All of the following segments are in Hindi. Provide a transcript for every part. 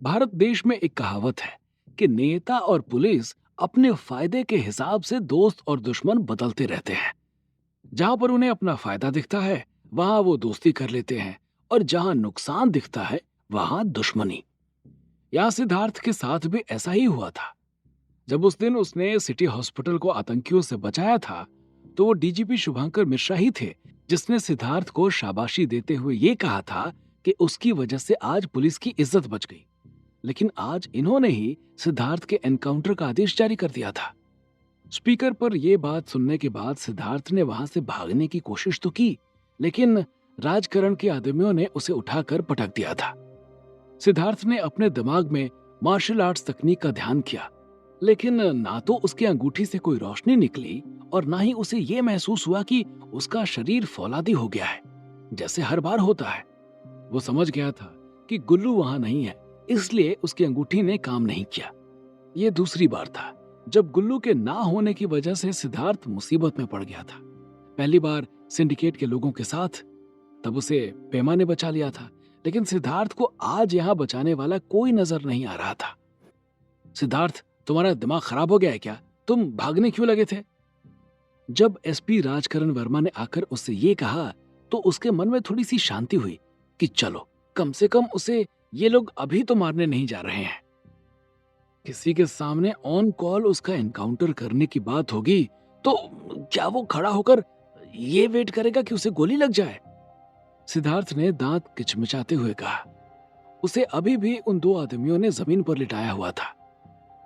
भारत देश में एक कहावत है कि नेता और पुलिस अपने फायदे के हिसाब से दोस्त और दुश्मन बदलते रहते हैं। जहां पर उन्हें अपना फायदा दिखता है वहां वो दोस्ती कर लेते हैं, और जहां नुकसान दिखता है वहां दुश्मनी। यहाँ सिद्धार्थ के साथ भी ऐसा ही हुआ था। जब उस दिन उसने सिटी हॉस्पिटल को आतंकियों से बचाया था, तो वो डीजीपी शुभंकर मिश्रा ही थे जिसने सिद्धार्थ को शाबाशी देते हुए ये कहा था कि उसकी वजह से आज पुलिस की इज्जत बच गई। लेकिन आज इन्होंने ही सिद्धार्थ के एनकाउंटर का आदेश जारी कर दिया था। स्पीकर पर यह बात सुनने के बाद सिद्धार्थ ने वहां से भागने की कोशिश तो की, लेकिन राजकरण के आदमियों ने उसे उठाकर पटक दिया था। सिद्धार्थ ने अपने दिमाग में मार्शल आर्ट्स तकनीक का ध्यान किया, लेकिन ना तो उसकी अंगूठी से कोई रोशनी निकली और ना ही उसे यह महसूस हुआ कि उसका शरीर फौलादी हो गया है, जैसे हर बार होता है। वो समझ गया था कि गुल्लू वहां नहीं है, इसलिए उसकी अंगूठी ने काम नहीं किया। ये दूसरी बार था जब गुल्लू के ना होने की वजह से सिद्धार्थ मुसीबत में पड़ गया था। पहली बार सिंडिकेट के लोगों के साथ, तब उसे पेमा ने बचा लिया था, लेकिन सिद्धार्थ को आज यहां बचाने वाला कोई नजर नहीं आ रहा था। सिद्धार्थ, तुम्हारा दिमाग खराब हो गया है क्या? तुम भागने क्यों लगे थे? जब एसपी राजकरण वर्मा ने आकर उससे ये कहा, तो उसके मन में थोड़ी सी शांति हुई कि चलो, कम से कम उसे ये लोग अभी तो मारने नहीं जा रहे हैं। किसी के सामने ऑन कॉल उसका एनकाउंटर करने की बात होगी तो क्या वो खड़ा होकर ये वेट करेगा कि उसे गोली लग जाए? सिद्धार्थ ने दांत किचमिचाते हुए कहा। उसे अभी भी उन दो आदमियों ने जमीन पर लिटाया हुआ था।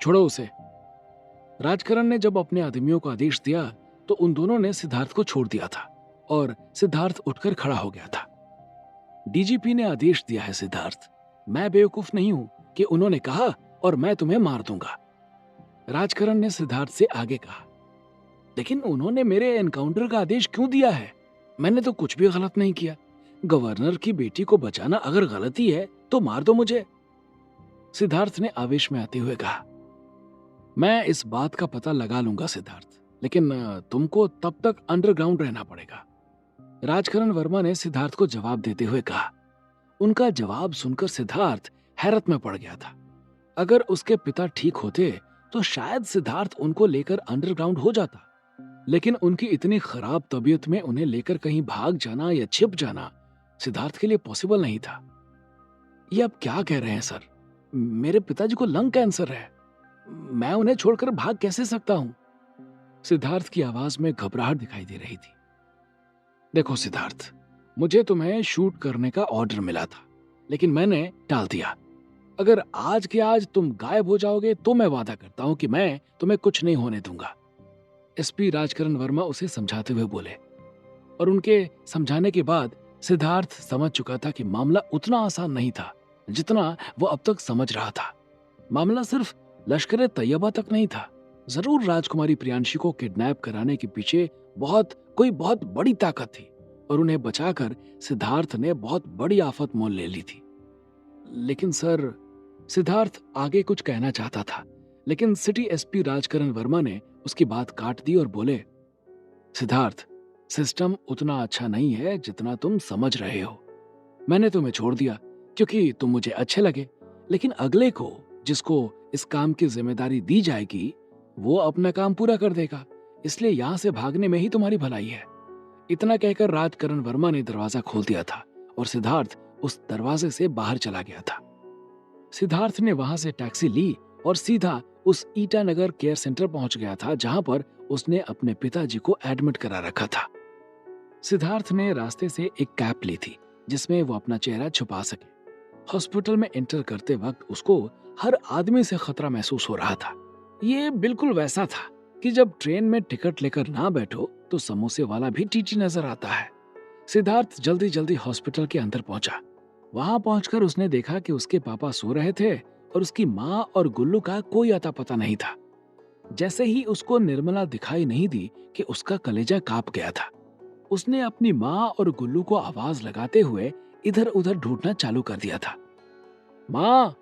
छोड़ो उसे। राजकरण ने जब अपने आदमियों को आदेश दिया तो उन दोनों ने सिद्धार्थ को छोड़ दिया था और सिद्धार्थ उठकर खड़ा हो गया था। डीजीपी ने आदेश दिया है सिद्धार्थ, मैं बेवकूफ नहीं हूं कि उन्होंने कहा और मैं तुम्हें मार दूंगा। राजकरण ने सिद्धार्थ से आगे कहा, लेकिन उन्होंने मेरे एनकाउंटर का आदेश क्यों दिया है? मैंने तो कुछ भी गलत नहीं किया। गवर्नर की बेटी को बचाना अगर गलती है तो मार दो मुझे। सिद्धार्थ ने आवेश में आते हुए कहा, मैं इस बात का पता लगा लूंगा सिद्धार्थ, लेकिन तुमको तब तक अंडरग्राउंड रहना पड़ेगा। राजकरण वर्मा ने सिद्धार्थ को जवाब देते हुए कहा। उनका जवाब सुनकर सिद्धार्थ हैरत में पड़ गया था। अगर उसके पिता ठीक होते तो शायद सिद्धार्थ उनको लेकर अंडरग्राउंड हो जाता, लेकिन उनकी इतनी खराब तबीयत में उन्हें लेकर कहीं भाग जाना या छिप जाना सिद्धार्थ के लिए पॉसिबल नहीं था। ये अब क्या कह रहे हैं सर? मेरे पिताजी को लंग कैंसर है, मैं उन्हें छोड़कर भाग कैसे सकता हूं? सिद्धार्थ की आवाज में घबराहट दिखाई दे रही थी। देखो सिद्धार्थ, मुझे तुम्हें शूट करने का ऑर्डर मिला था, लेकिन मैंने टाल दिया। अगर आज के आज तुम गायब हो जाओगे तो मैं वादा करता हूं कि मैं तुम्हें कुछ नहीं होने दूंगा। एसपी राजकरण वर्मा उसे समझाते हुए बोले, और उनके समझाने के बाद सिद्धार्थ समझ चुका था कि मामला उतना आसान नहीं था जितना वो अब तक समझ रहा था। मामला सिर्फ लश्कर तैयबा तक नहीं था। जरूर राजकुमारी प्रियांशी को किडनैप कराने के पीछे कोई बहुत बड़ी ताकत थी, और उन्हें बचाकर सिद्धार्थ ने बहुत बड़ी आफत मोल ले ली थी। लेकिन सर, सिद्धार्थ आगे कुछ कहना चाहता था, लेकिन सिटी एसपी राजकरण वर्मा ने उसकी बात काट दी और बोले, सिद्धार्थ, सिस्टम उतना अच्छा नहीं है जितना तुम समझ रहे हो। मैंने तुम्हें छोड़ दिया क्योंकि तुम मुझे अच्छे लगे, लेकिन अगले को जिसको इस काम की जिम्मेदारी दी जाएगी वो अपना काम पूरा कर देगा, इसलिए यहां से भागने में ही तुम्हारी भलाई है। इतना कहकर राजकरण वर्मा ने दरवाजा खोल दिया था और सिद्धार्थ उस दरवाजे से बाहर चला गया था। सिद्धार्थ ने वहां से टैक्सी ली और सीधा उस ईटानगर केयर सेंटर पहुंच गया था जहां पर उसने अपने पिताजी को एडमिट करा रखा था। सिद्धार्थ ने रास्ते से एक कैप ली थी जिसमें वो अपना चेहरा छुपा सके। हॉस्पिटल में एंटर करते वक्त उसको हर आदमी से खतरा महसूस हो रहा था। ये बिल्कुल वैसा था कि जब ट्रेन में टिकट लेकर ना बैठो तो समोसे वाला भी टीटी नजर आता है। सिद्धार्थ जल्दी जल्दी हॉस्पिटल के अंदर पहुंचा। वहां पहुंचकर उसने देखा कि उसके पापा सो रहे थे और उसकी माँ और गुल्लू का कोई अता पता नहीं था। जैसे ही उसको निर्मला दिखाई नहीं दी कि उसका कलेजा कांप गया था। उसने अपनी माँ और गुल्लू को आवाज लगाते हुए इधर उधर ढूंढना चालू कर दिया था। माँ,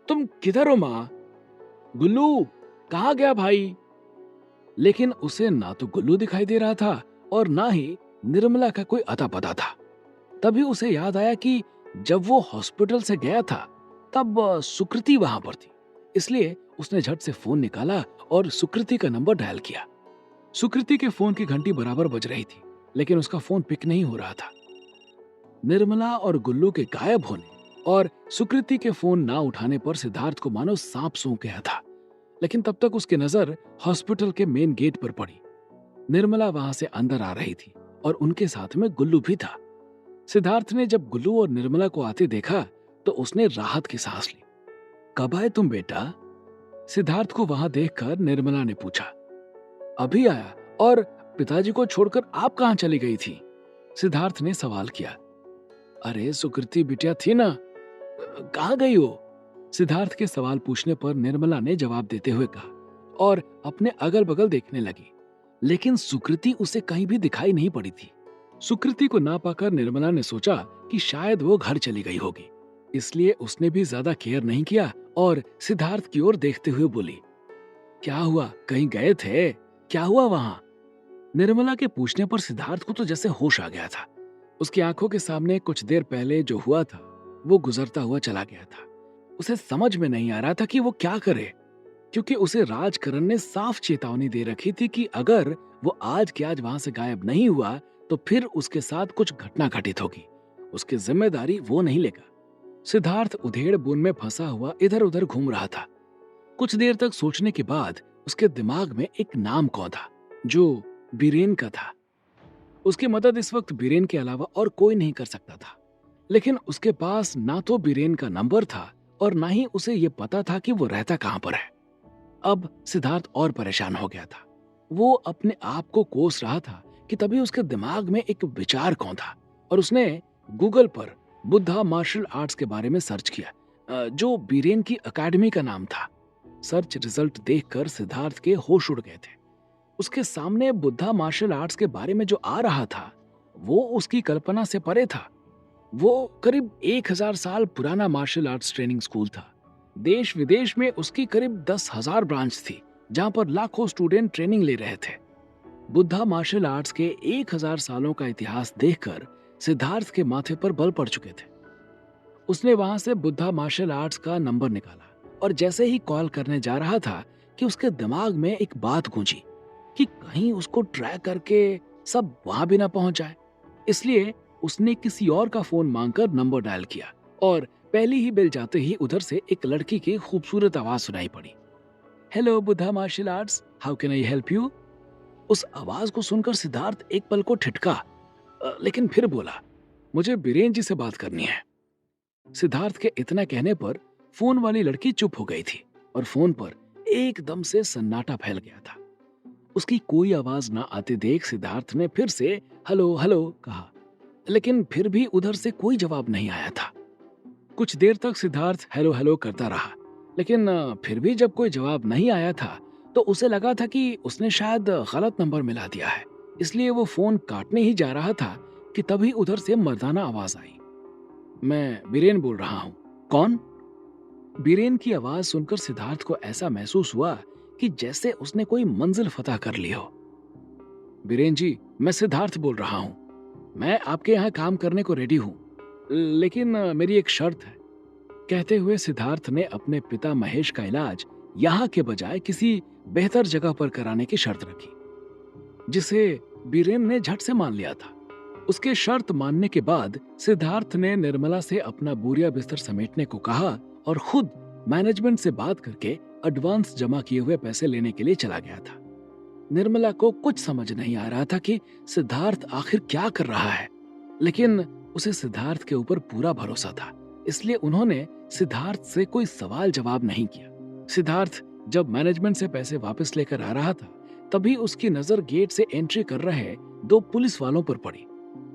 तुम किधर हो माँ? गुल्लू, कहाँ गया भाई? लेकिन उसे ना तो गुल्लू दिखाई दे रहा था और ना ही निर्मला का कोई अता पता था। तभी उसे याद आया कि जब वो हॉस्पिटल से गया था तब सुकृति वहां पर थी, इसलिए उसने झट से फोन निकाला और सुकृति का नंबर डायल किया। सुकृति के फोन की घंटी बराबर बज रही थी, लेकिन उसका फोन पिक नहीं हो रहा था। निर्मला और गुल्लू के गायब होने और सुकृति के फोन ना उठाने पर सिद्धार्थ को मानो सांप सूंघ गया था। लेकिन तब तक उसकी नजर हॉस्पिटल के मेन गेट पर पड़ी। निर्मला वहां से अंदर आ रही थी और उनके साथ में गुल्लू भी था। सिद्धार्थ ने जब गुल्लू और निर्मला को आते देखा तो उसने राहत की सांस ली। कब आए तुम बेटा? सिद्धार्थ को वहां देखकर निर्मला ने पूछा। अभी आया। और पिताजी को छोड़कर आप कहां चली गई थी? सिद्धार्थ ने सवाल किया। अरे सुकृति बिटिया थी ना, कहां गई हो? सिद्धार्थ के सवाल पूछने पर निर्मला ने जवाब देते हुए कहा और अपने अगल बगल देखने लगी, लेकिन सुकृति उसे कहीं भी दिखाई नहीं पड़ी थी। सुकृति को ना पाकर निर्मला ने सोचा कि शायद वो घर चली गई होगी, इसलिए उसने भी ज्यादा केयर नहीं किया और सिद्धार्थ की ओर देखते हुए बोली, क्या हुआ, कहीं गए थे? क्या हुआ वहां? निर्मला के पूछने पर सिद्धार्थ को तो जैसे होश आ गया था। उसकी आंखों के सामने कुछ देर पहले जो हुआ था वो गुजरता हुआ चला गया था। उसे समझ में नहीं आ रहा था कि वो क्या करे, क्योंकि उसे राजकरण ने साफ चेतावनी दे रखी थी कि अगर वो आज के आज वहां से गायब नहीं हुआ तो फिर उसके साथ कुछ घटना घटित होगी। उसकी जिम्मेदारी वो नहीं लेगा। सिद्धार्थ उधेड़ बुन में फंसा हुआ इधर उधर घूम रहा था। कुछ देर तक सोचने के बाद उसके दिमाग में एक नाम कौंधा, जो बीरेन का था। उसकी मदद इस वक्त बीरेन के अलावा और कोई नहीं कर सकता था, लेकिन उसके पास ना तो बीरेन का नंबर था और ना ही उसे ये पता था कि वो रहता कहां पर है। अब सिद्धार्थ और परेशान हो गया था। वो अपने आप को कोस रहा था कि तभी उसके दिमाग में एक विचार कौंधा और उसने गूगल पर बुद्धा मार्शल आर्ट्स के बारे में सर्च किया, जो बीरेन की एकेडमी का नाम था। सर्च रिजल्ट देखकर सिद्धार्थ के होश उड़ गए थे। उसके सामने बुद्धा मार्शल आर्ट्स के बारे में जो आ रहा था वो उसकी कल्पना से परे था। वो करीब 1000 साल पुराना मार्शल आर्ट्स ट्रेनिंग स्कूल था। देश विदेश में उसकी करीब 10,000 ब्रांच थी, जहां पर लाखों स्टूडेंट ट्रेनिंग ले रहे थे। बुद्धा मार्शल आर्ट्स के 1000 सालों का इतिहास देखकर सिद्धार्थ के माथे पर बल पड़ चुके थे। उसने वहां से बुद्धा मार्शल आर्ट्स का नंबर निकाला और जैसे ही कॉल करने जा रहा था कि उसके दिमाग में एक बात गूंजी कि कहीं उसको ट्रैक करके सब वहां भी ना पहुंच जाए। इसलिए उसने किसी और का फोन मांगकर नंबर डायल किया और पहली ही बेल जाते ही उधर से एक लड़की की खूबसूरत आवाज सुनाई पड़ी। Hello Buddha martial arts, how can I help you? उस आवाज को सुनकर सिद्धार्थ एक पल को ठिठका, लेकिन फिर बोला, मुझे बीरेन जी से बात करनी है। सिद्धार्थ के इतना कहने पर फोन वाली लड़की चुप हो गई थी और फोन पर एकदम से सन्नाटा फैल गया था। उसकी कोई आवाज ना आते देख सिद्धार्थ ने फिर से हेलो हेलो कहा, लेकिन फिर भी उधर से कोई जवाब नहीं आया था। कुछ देर तक सिद्धार्थ हेलो हेलो करता रहा, लेकिन फिर भी जब कोई जवाब नहीं आया था तो उसे लगा था कि उसने शायद गलत नंबर मिला दिया है। इसलिए वो फोन काटने ही जा रहा था कि तभी उधर से मर्दाना आवाज आई। मैं बीरेन बोल रहा हूँ। कौन? बीरेन की आवाज सुनकर सिद्धार्थ को ऐसा महसूस हुआ कि जैसे उसने कोई मंजिल फतह कर ली हो। बीरेन जी, मैं सिद्धार्थ बोल रहा हूँ। मैं आपके यहाँ काम करने को रेडी हूँ, लेकिन मेरी एक शर्त है। कहते हुए सिद्धार्थ ने अपने पिता महेश का इलाज यहाँ के बजाय किसी बेहतर जगह पर कराने की शर्त रखी, जिसे बीरेन ने झट से मान लिया था। उसके शर्त मानने के बाद सिद्धार्थ ने निर्मला से अपना बोरिया बिस्तर समेटने को कहा और खुद मैनेजमेंट से बात करके एडवांस जमा किए हुए पैसे लेने के लिए चला गया था। निर्मला को कुछ समझ नहीं आ रहा था कि सिद्धार्थ आखिर क्या कर रहा है, लेकिन उसे सिद्धार्थ के ऊपर पूरा भरोसा था, इसलिए उन्होंने सिद्धार्थ से कोई सवाल जवाब नहीं किया। सिद्धार्थ जब मैनेजमेंट से पैसे वापस लेकर आ रहा था तभी उसकी नजर गेट से एंट्री कर रहे 2 पुलिस वालों पर पड़ी।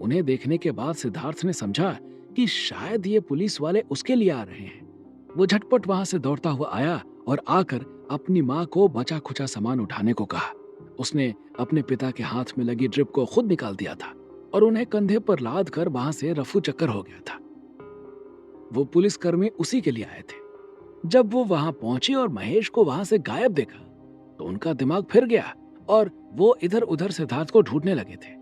उन्हें देखने के बाद सिद्धार्थ ने समझा कि शायद ये पुलिस वाले उसके लिए आ रहे हैं। वो झटपट वहां से दौड़ता हुआ आया और आकर अपनी माँ को बचा खुचा सामान उठाने को कहा। उसने अपने पिता के हाथ में लगी ड्रिप को खुद निकाल दिया था और उन्हें कंधे पर लाद कर वहां से रफू चक्कर हो गया था। वो पुलिसकर्मी उसी के लिए आए थे। जब वो वहां पहुंचे और महेश को वहां से गायब देखा तो उनका दिमाग फिर गया और वो इधर उधर सिद्धार्थ को ढूंढने लगे थे।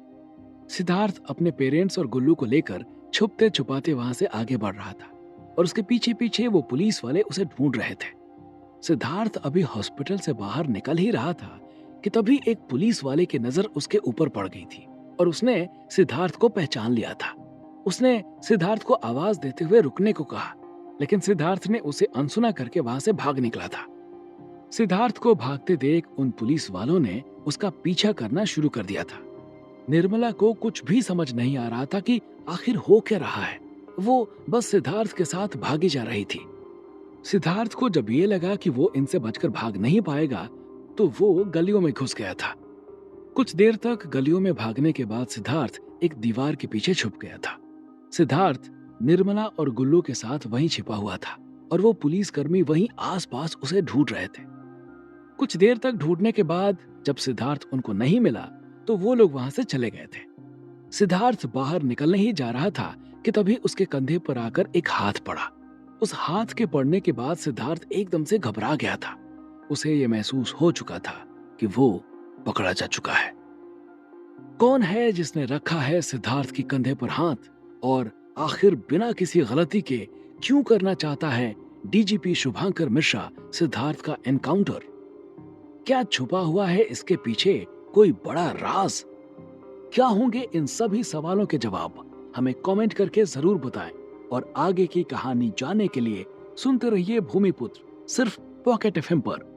सिद्धार्थ अपने पेरेंट्स और गुल्लू को लेकर छुपते छुपाते वहां से आगे बढ़ रहा था। और उसके पीछे पीछे वो पुलिस वाले उसे ढूंढ रहे थे। सिद्धार्थ अभी हॉस्पिटल से बाहर निकल ही रहा था कि तभी एक पुलिस वाले की नजर उसके ऊपर पड़ गई थी और उसने सिद्धार्थ को पहचान लिया था। उसने सिद्धार्थ को आवाज देते हुए रुकने को कहा, लेकिन सिद्धार्थ ने उसे अनसुना करके वहां से भाग निकला था। सिद्धार्थ को भागते देख उन पुलिस वालों ने उसका पीछा करना शुरू कर दिया था। निर्मला को कुछ भी समझ नहीं आ रहा था कि आखिर हो क्या रहा है। वो बस सिद्धार्थ के साथ भागी जा रही थी। सिद्धार्थ को जब ये लगा कि वो इनसे बचकर भाग नहीं पाएगा, तो वो गलियों में घुस गया था। कुछ देर तक गलियों में भागने के बाद सिद्धार्थ एक दीवार के पीछे छुप गया था। सिद्धार्थ निर्मला और गुल्लू के साथ वहीं छिपा हुआ था और वो पुलिसकर्मी वहीं आसपास उसे ढूंढ रहे थे। कुछ देर तक ढूंढने के बाद जब सिद्धार्थ उनको नहीं मिला, तो वो लोग वहां से चले गए थे। सिद्धार्थ बाहर निकलने ही जा रहा था कि तभी उसके कंधे पर आकर एक हाथ पड़ा। उस हाथ के पड़ने के बाद सिद्धार्थ एकदम से घबरा गया था। उसे ये महसूस हो चुका था कि वो पकड़ा जा चुका है। कौन है जिसने रखा है सिद्धार्थ के कंधे पर हाथ, और आखिर बिना किसी गलती के क्यों करना चाहता है डीजीपी शुभांकर मिश्रा सिद्धार्थ का एनकाउंटर? क्या छुपा हुआ है इसके पीछे कोई बड़ा राज? क्या होंगे इन सभी सवालों के जवाब? हमें कमेंट करके जरूर बताएं और आगे की कहानी जानने के लिए सुनते रहिए भूमिपुत्र, सिर्फ पॉकेट एफएम पर।